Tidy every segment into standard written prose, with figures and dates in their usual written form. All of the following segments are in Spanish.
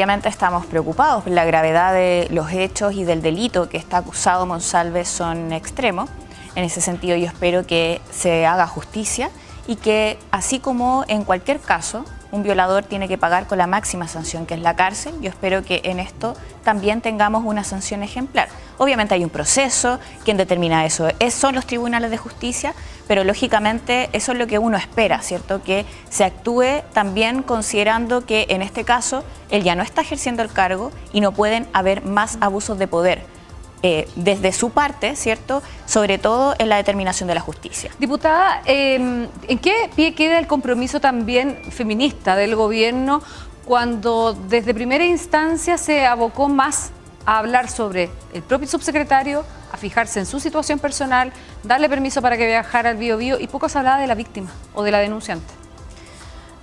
Obviamente estamos preocupados, la gravedad de los hechos y del delito que está acusado Monsalve son extremos. En ese sentido yo espero que se haga justicia y que, así como en cualquier caso un violador tiene que pagar con la máxima sanción, que es la cárcel, yo espero que en esto también tengamos una sanción ejemplar. Obviamente hay un proceso, quien determina eso son los tribunales de justicia, pero lógicamente eso es lo que uno espera, ¿cierto? Que se actúe también considerando que en este caso él ya no está ejerciendo el cargo y no pueden haber más abusos de poder. Desde su parte, ¿cierto? Sobre todo en la determinación de la justicia. Diputada, ¿en qué pie queda el compromiso también feminista del gobierno cuando desde primera instancia se abocó más a hablar sobre el propio subsecretario, a fijarse en su situación personal, darle permiso para que viajara al Biobío y poco se hablaba de la víctima o de la denunciante?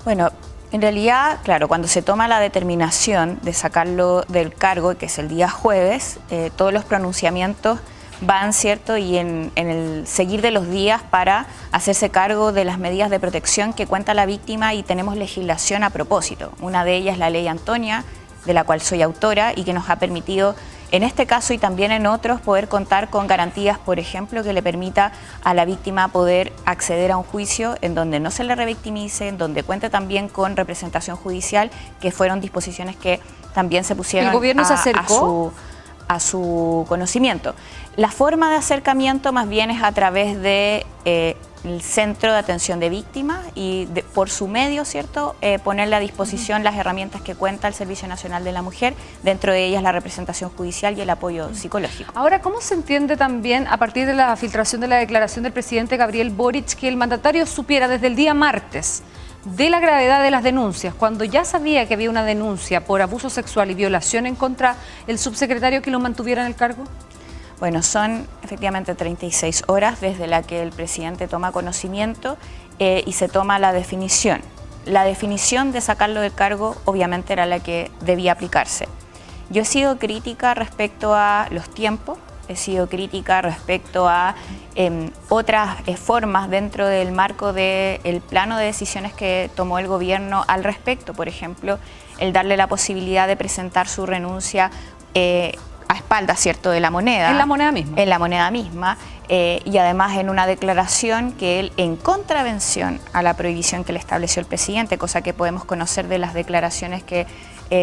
Bueno, en realidad, claro, cuando se toma la determinación de sacarlo del cargo, que es el día jueves, todos los pronunciamientos van, ¿cierto? Y en el seguir de los días para hacerse cargo de las medidas de protección que cuenta la víctima, y tenemos legislación a propósito. Una de ellas es la ley Antonia, de la cual soy autora y que nos ha permitido, en este caso y también en otros, poder contar con garantías, por ejemplo, que le permita a la víctima poder acceder a un juicio en donde no se le revictimice, en donde cuente también con representación judicial, que fueron disposiciones que también se pusieron. ¿El gobierno se acercó a su conocimiento? La forma de acercamiento más bien es a través de el Centro de Atención de Víctimas y por su medio, ¿cierto?, ponerle a disposición las herramientas que cuenta el Servicio Nacional de la Mujer, dentro de ellas la representación judicial y el apoyo psicológico. Ahora, ¿cómo se entiende también, a partir de la filtración de la declaración del presidente Gabriel Boric, que el mandatario supiera desde el día martes de la gravedad de las denuncias, cuando ya sabía que había una denuncia por abuso sexual y violación en contra del subsecretario, que lo mantuviera en el cargo? Bueno, son efectivamente 36 horas desde la que el presidente toma conocimiento y se toma la definición. La definición de sacarlo del cargo obviamente era la que debía aplicarse. Yo he sido crítica respecto a los tiempos, he sido crítica respecto a otras formas dentro del marco del plano de decisiones que tomó el gobierno al respecto. Por ejemplo, el darle la posibilidad de presentar su renuncia a espaldas, ¿cierto?, de la moneda. En la moneda misma. En la moneda misma, y además en una declaración que él, en contravención a la prohibición que le estableció el presidente, cosa que podemos conocer de las declaraciones que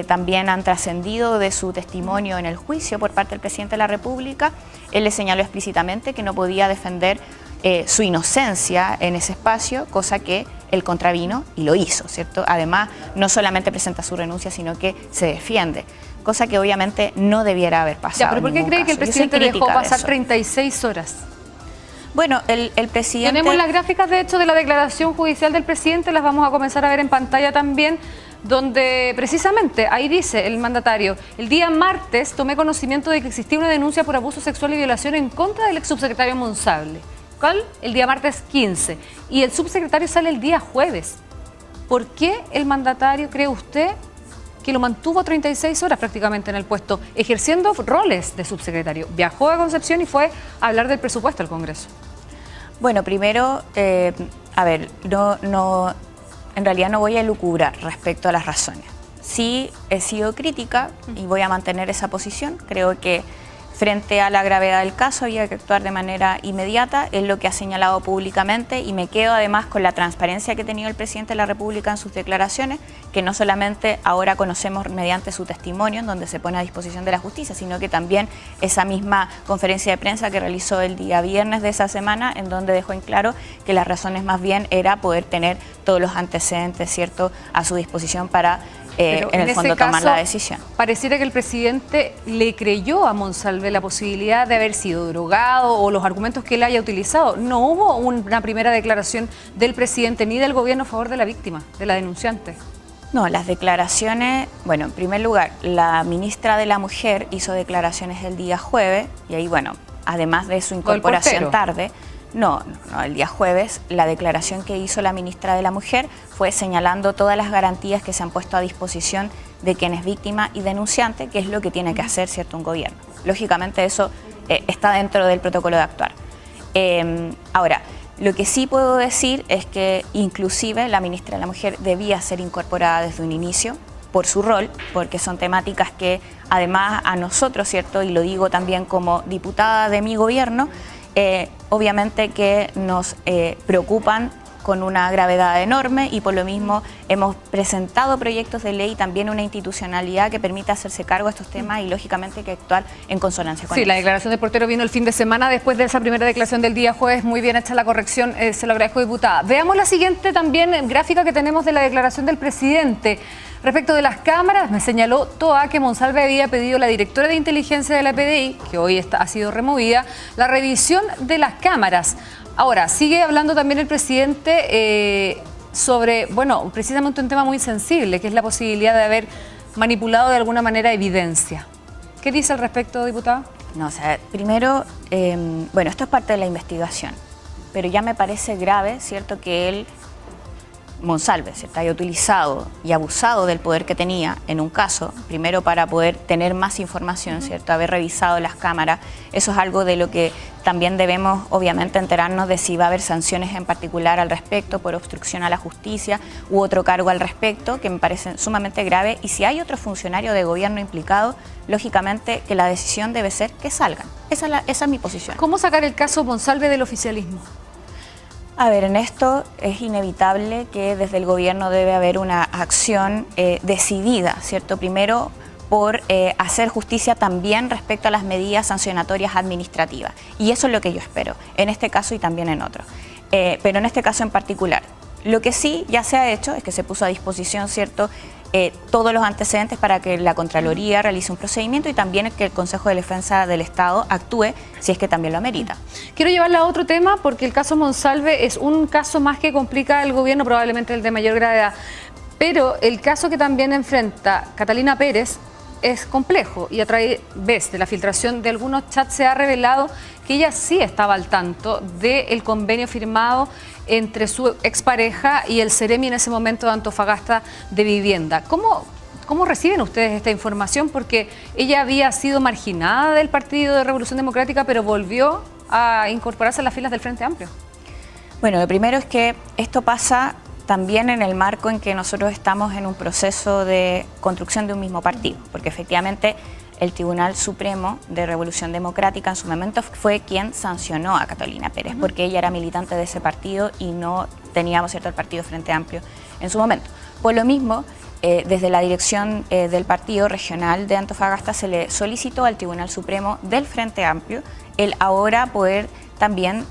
también han trascendido de su testimonio en el juicio por parte del presidente de la República, él le señaló explícitamente que no podía defender su inocencia en ese espacio, cosa que él contravino y lo hizo, ¿cierto? Además, no solamente presenta su renuncia, sino que se defiende, cosa que obviamente no debiera haber pasado. Ya, pero ¿por qué cree que el presidente dejó pasar 36 horas? Bueno, el presidente... Tenemos las gráficas, de hecho, de la declaración judicial del presidente, las vamos a comenzar a ver en pantalla también, donde precisamente ahí dice el mandatario: el día martes tomé conocimiento de que existía una denuncia por abuso sexual y violación en contra del ex subsecretario Monsalve. ¿Cuál? El día martes 15. Y el subsecretario sale el día jueves. ¿Por qué el mandatario, cree usted, que lo mantuvo 36 horas prácticamente en el puesto, ejerciendo roles de subsecretario? Viajó a Concepción y fue a hablar del presupuesto al Congreso. Bueno, primero, a ver, en realidad no voy a elucubrar respecto a las razones. Sí he sido crítica y voy a mantener esa posición. Creo que frente a la gravedad del caso había que actuar de manera inmediata, es lo que ha señalado públicamente, y me quedo además con la transparencia que ha tenido el presidente de la República en sus declaraciones, que no solamente ahora conocemos mediante su testimonio, en donde se pone a disposición de la justicia, sino que también esa misma conferencia de prensa que realizó el día viernes de esa semana, en donde dejó en claro que las razones más bien era poder tener todos los antecedentes, ¿cierto?, a su disposición para en el fondo tomar la decisión. Pareciera que el presidente le creyó a Monsalve la posibilidad de haber sido drogado o los argumentos que él haya utilizado. No hubo una primera declaración del presidente ni del gobierno a favor de la víctima, de la denunciante. No, las declaraciones, bueno, en primer lugar, la ministra de la Mujer hizo declaraciones el día jueves, y ahí, bueno, además de su incorporación tarde, no, el día jueves la declaración que hizo la ministra de la Mujer fue señalando todas las garantías que se han puesto a disposición de quien es víctima y denunciante, que es lo que tiene que hacer, ¿cierto?, un gobierno. Lógicamente eso está dentro del protocolo de actuar. Ahora, lo que sí puedo decir es que inclusive la ministra de la Mujer debía ser incorporada desde un inicio. por su rol, porque son temáticas que además a nosotros, ¿cierto? Y lo digo también como diputada de mi gobierno, obviamente que nos preocupan con una gravedad enorme y por lo mismo hemos presentado proyectos de ley, también una institucionalidad que permita hacerse cargo de estos temas y lógicamente que actuar en consonancia con ellos. La declaración del portero vino el fin de semana después de esa primera declaración del día jueves. Muy bien hecha la corrección, se lo agradezco, diputada. Veamos la siguiente también gráfica que tenemos de la declaración del presidente. Respecto de las cámaras, me señaló Toa que Monsalve había pedido a la directora de inteligencia de la PDI, que hoy ha sido removida, la revisión de las cámaras. Ahora, sigue hablando también el presidente sobre, bueno, precisamente un tema muy sensible, que es la posibilidad de haber manipulado de alguna manera evidencia. ¿Qué dice al respecto, diputada? No, o sea, primero, bueno, esto es parte de la investigación, pero ya me parece grave, ¿cierto?, que él, Monsalve, ¿cierto?, haya utilizado y abusado del poder que tenía en un caso, primero para poder tener más información, ¿cierto?, haber revisado las cámaras. Eso es algo de lo que también debemos, obviamente, enterarnos de si va a haber sanciones en particular al respecto por obstrucción a la justicia u otro cargo al respecto, que me parece sumamente grave. Y si hay otro funcionario de gobierno implicado, lógicamente que la decisión debe ser que salgan. Esa es mi posición. ¿Cómo sacar el caso Monsalve del oficialismo? A ver, en esto es inevitable que desde el gobierno debe haber una acción decidida, ¿cierto? Primero, por hacer justicia también respecto a las medidas sancionatorias administrativas. Y eso es lo que yo espero, en este caso y también en otros. Pero en este caso en particular, lo que sí ya se ha hecho es que se puso a disposición, ¿cierto?, todos los antecedentes para que la Contraloría realice un procedimiento y también que el Consejo de Defensa del Estado actúe si es que también lo amerita. Quiero llevarla a otro tema porque el caso Monsalve es un caso más que complica al gobierno, probablemente el de mayor gravedad, pero el caso que también enfrenta Catalina Pérez es complejo y a través de la filtración de algunos chats se ha revelado que ella sí estaba al tanto del convenio firmado entre su expareja y el Ceremi en ese momento de Antofagasta de Vivienda. ¿Cómo reciben ustedes esta información? Porque ella había sido marginada del Partido de Revolución Democrática, pero volvió a incorporarse a las filas del Frente Amplio. Bueno, lo primero es que esto pasa también en el marco en que nosotros estamos en un proceso de construcción de un mismo partido, porque efectivamente el Tribunal Supremo de Revolución Democrática en su momento fue quien sancionó a Catalina Pérez, porque ella era militante de ese partido y no teníamos, ¿cierto?, el Partido Frente Amplio en su momento. Por lo mismo, desde la dirección del Partido Regional de Antofagasta se le solicitó al Tribunal Supremo del Frente Amplio el ahora poder también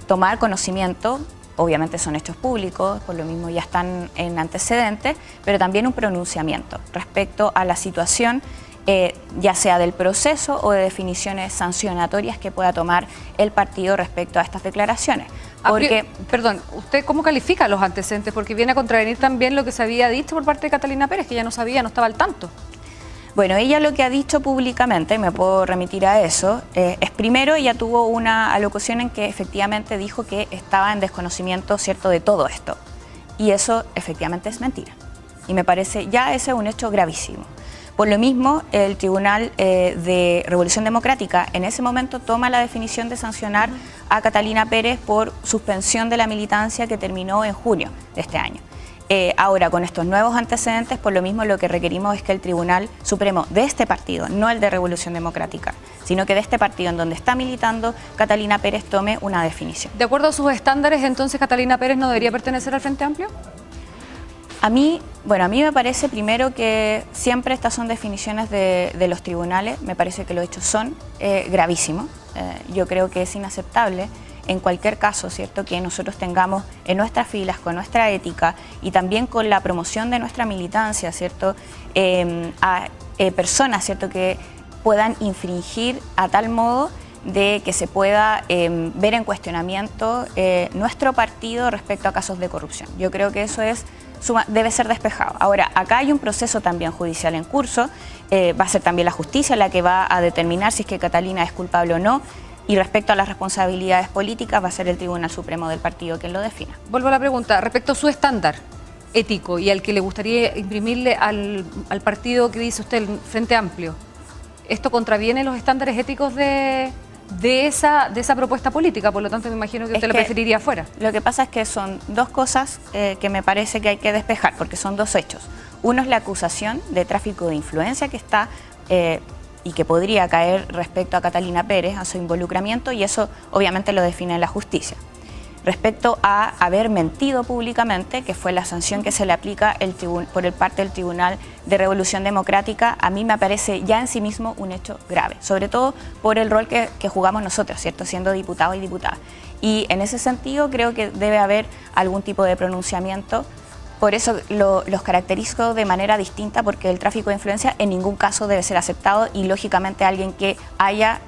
tomar conocimiento. Obviamente son hechos públicos, por lo mismo ya están en antecedentes, pero también un pronunciamiento respecto a la situación, ya sea del proceso o de definiciones sancionatorias que pueda tomar el partido respecto a estas declaraciones. Porque, perdón, ¿usted cómo califica los antecedentes? Porque viene a contravenir también lo que se había dicho por parte de Catalina Pérez, que ella no sabía, no estaba al tanto. Bueno, ella lo que ha dicho públicamente, me puedo remitir a eso, es primero ella tuvo una alocución en que efectivamente dijo que estaba en desconocimiento, ¿cierto?, de todo esto. Y eso efectivamente es mentira. Y me parece, ya ese es un hecho gravísimo. Por lo mismo, el Tribunal de Revolución Democrática en ese momento toma la definición de sancionar a Catalina Pérez por suspensión de la militancia que terminó en junio de este año. Ahora, con estos nuevos antecedentes, por lo mismo lo que requerimos es que el Tribunal Supremo de este partido, no el de Revolución Democrática, sino que de este partido en donde está militando Catalina Pérez tome una definición. De acuerdo a sus estándares, entonces, ¿Catalina Pérez no debería pertenecer al Frente Amplio? A mí me parece primero que siempre estas son definiciones de los tribunales, me parece que los hechos son gravísimos, yo creo que es inaceptable en cualquier caso, ¿cierto?, que nosotros tengamos en nuestras filas, con nuestra ética y también con la promoción de nuestra militancia, ¿cierto?, a personas, ¿cierto?, que puedan infringir a tal modo de que se pueda ver en cuestionamiento nuestro partido respecto a casos de corrupción. Yo creo que eso debe ser despejado. Ahora, acá hay un proceso también judicial en curso, va a ser también la justicia la que va a determinar si es que Catalina es culpable o no, y respecto a las responsabilidades políticas va a ser el Tribunal Supremo del partido quien lo defina. Vuelvo a la pregunta, respecto a su estándar ético y al que le gustaría imprimirle al partido que dice usted, el Frente Amplio, ¿esto contraviene los estándares éticos de esa propuesta política? Por lo tanto, me imagino que usted lo preferiría afuera. Lo que pasa es que son dos cosas que me parece que hay que despejar, porque son dos hechos. Uno es la acusación de tráfico de influencia que está y que podría caer respecto a Catalina Pérez, a su involucramiento, y eso obviamente lo define la justicia. Respecto a haber mentido públicamente, que fue la sanción que se le aplica por parte del Tribunal de Revolución Democrática, a mí me parece ya en sí mismo un hecho grave, sobre todo por el rol que jugamos nosotros, ¿cierto?, siendo diputados y diputadas. Y en ese sentido creo que debe haber algún tipo de pronunciamiento. Por eso los caracterizo de manera distinta, porque el tráfico de influencia en ningún caso debe ser aceptado y lógicamente alguien que haya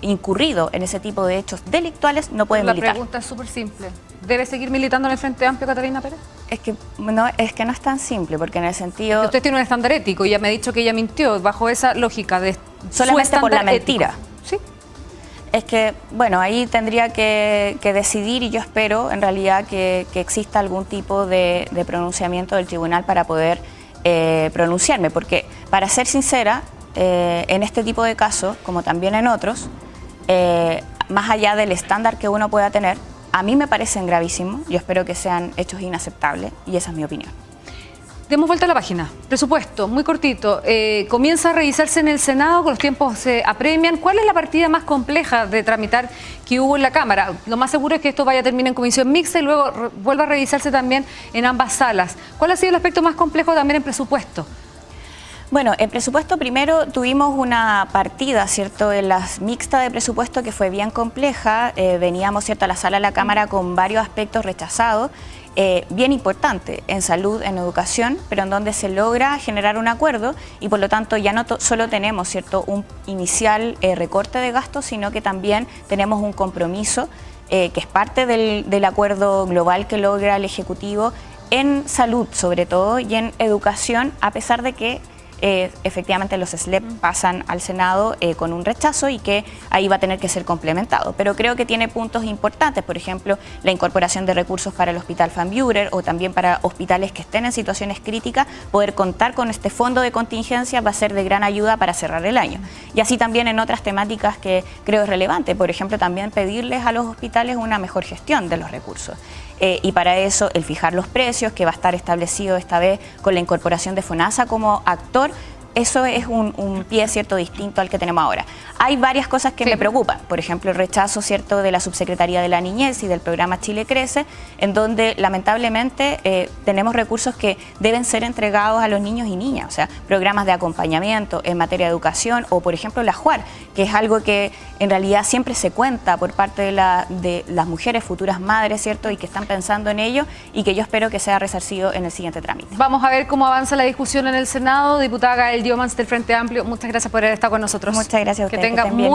incurrido en ese tipo de hechos delictuales no puede militar. La pregunta es súper simple. ¿Debe seguir militando en el Frente Amplio Catalina Pérez? Es que no es tan simple, porque en el sentido... Usted tiene un estándar ético y ya me ha dicho que ella mintió bajo esa lógica de... Solamente por la mentira. Sí. Es que, bueno, ahí tendría que decidir, y yo espero en realidad que exista algún tipo de pronunciamiento del tribunal para poder pronunciarme, porque para ser sincera, en este tipo de casos, como también en otros, más allá del estándar que uno pueda tener, a mí me parecen gravísimos, yo espero que sean hechos inaceptables y esa es mi opinión. Demos vuelta a la página. Presupuesto, muy cortito. Comienza a revisarse en el Senado, con los tiempos se apremian. ¿Cuál es la partida más compleja de tramitar que hubo en la Cámara? Lo más seguro es que esto vaya a terminar en comisión mixta y luego vuelva a revisarse también en ambas salas. ¿Cuál ha sido el aspecto más complejo también en presupuesto? Bueno, en presupuesto primero tuvimos una partida, ¿cierto?, en las mixtas de presupuesto que fue bien compleja. Veníamos, ¿cierto?, a la sala de la Cámara con varios aspectos rechazados, bien importante en salud, en educación, pero en donde se logra generar un acuerdo y por lo tanto ya no solo tenemos, ¿cierto?, un inicial recorte de gastos, sino que también tenemos un compromiso que es parte del acuerdo global que logra el Ejecutivo en salud sobre todo y en educación, a pesar de que efectivamente los SLEP pasan al Senado con un rechazo y que ahí va a tener que ser complementado. Pero creo que tiene puntos importantes, por ejemplo, la incorporación de recursos para el Hospital Van Buren o también para hospitales que estén en situaciones críticas. Poder contar con este fondo de contingencia va a ser de gran ayuda para cerrar el año. Y así también en otras temáticas que creo es relevante, por ejemplo, también pedirles a los hospitales una mejor gestión de los recursos. Y para eso el fijar los precios, que va a estar establecido esta vez con la incorporación de FONASA como actor, eso es un pie, ¿cierto?, distinto al que tenemos ahora. Hay varias cosas que me preocupan, por ejemplo, el rechazo, ¿cierto?, de la Subsecretaría de la Niñez y del programa Chile Crece, en donde lamentablemente tenemos recursos que deben ser entregados a los niños y niñas, o sea, programas de acompañamiento en materia de educación o, por ejemplo, la JUAR, que es algo que en realidad siempre se cuenta por parte de las mujeres, futuras madres, ¿cierto?, y que están pensando en ello y que yo espero que sea resarcido en el siguiente trámite. Vamos a ver cómo avanza la discusión en el Senado. Diputada Gael Diomans del Frente Amplio, muchas gracias por haber estado con nosotros. Muchas gracias a ustedes. Que tenga muy